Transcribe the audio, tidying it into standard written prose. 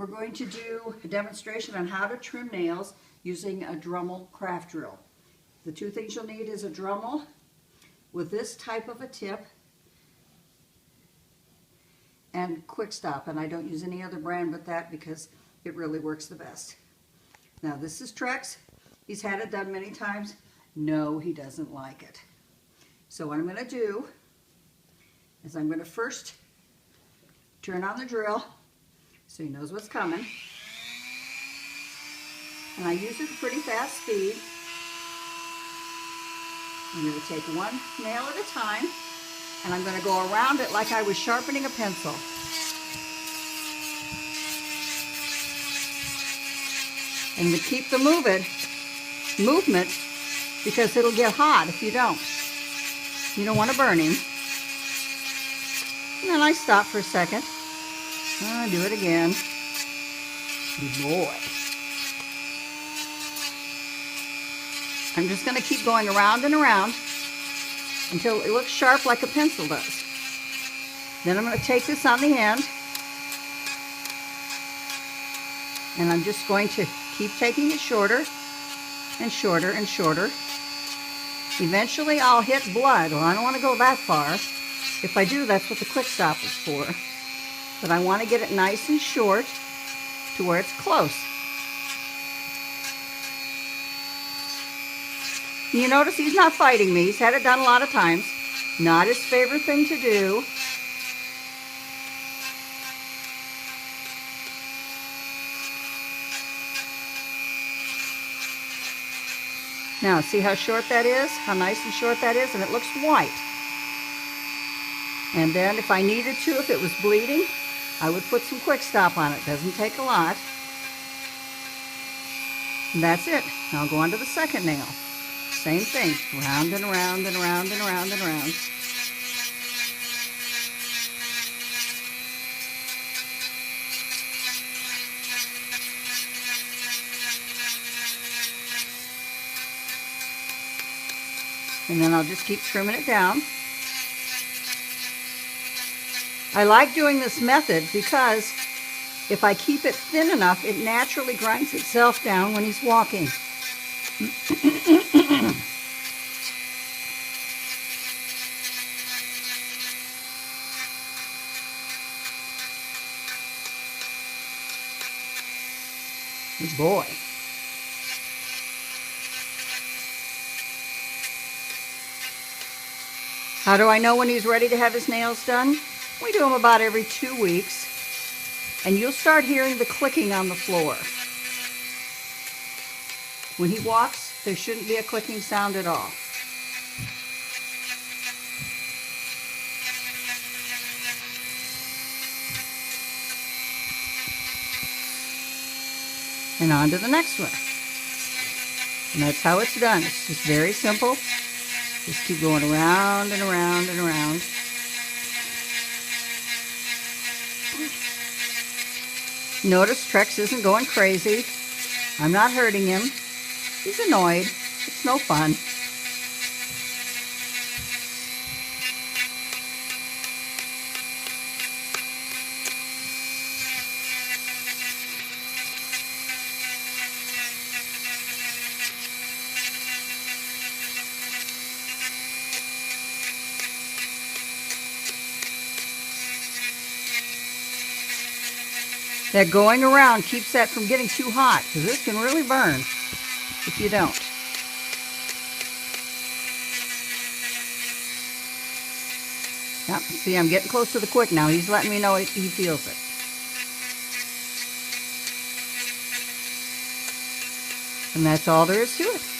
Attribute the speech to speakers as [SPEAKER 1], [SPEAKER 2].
[SPEAKER 1] We're going to do a demonstration on how to trim nails using a Dremel craft drill. The two things you'll need is a Dremel with this type of a tip and quick stop, and I don't use any other brand but that because it really works the best. Now this is Trex. He's had it done many times. No, he doesn't like it. So what I'm going to do is I'm going to first turn on the drill so he knows what's coming. And I use it at a pretty fast speed. I'm going to take one nail at a time, and I'm going to go around it like I was sharpening a pencil. And to keep the movement, because it'll get hot if you don't. You don't want to burn him. And then I stop for a second. Do it again. Good boy. I'm just going to keep going around and around until it looks sharp like a pencil does. Then I'm going to take this on the end, and I'm just going to keep taking it shorter and shorter and shorter. Eventually I'll hit blood. Well, I don't want to go that far. If I do, that's what the quick stop is for. But I want to get it nice and short to where it's close. You notice he's not fighting me. He's had it done a lot of times. Not his favorite thing to do. Now, see how short that is? How nice and short that is? And it looks white. And then if I needed to, if it was bleeding, I would put some quick stop on it. Doesn't take a lot. And that's it. Now I'll go on to the second nail. Same thing. Round and around and around and around and around. And then I'll just keep trimming it down. I like doing this method because if I keep it thin enough, it naturally grinds itself down when he's walking. Good boy. How do I know when he's ready to have his nails done? We do them about every 2 weeks, and you'll start hearing the clicking on the floor. When he walks, there shouldn't be a clicking sound at all. And on to the next one. And that's how it's done. It's just very simple. Just keep going around and around and around. Notice Trex isn't going crazy. I'm not hurting him. He's annoyed. It's no fun. That going around keeps that from getting too hot, because this can really burn if you don't. Yep, see, I'm getting close to the quick now. He's letting me know he feels it. And that's all there is to it.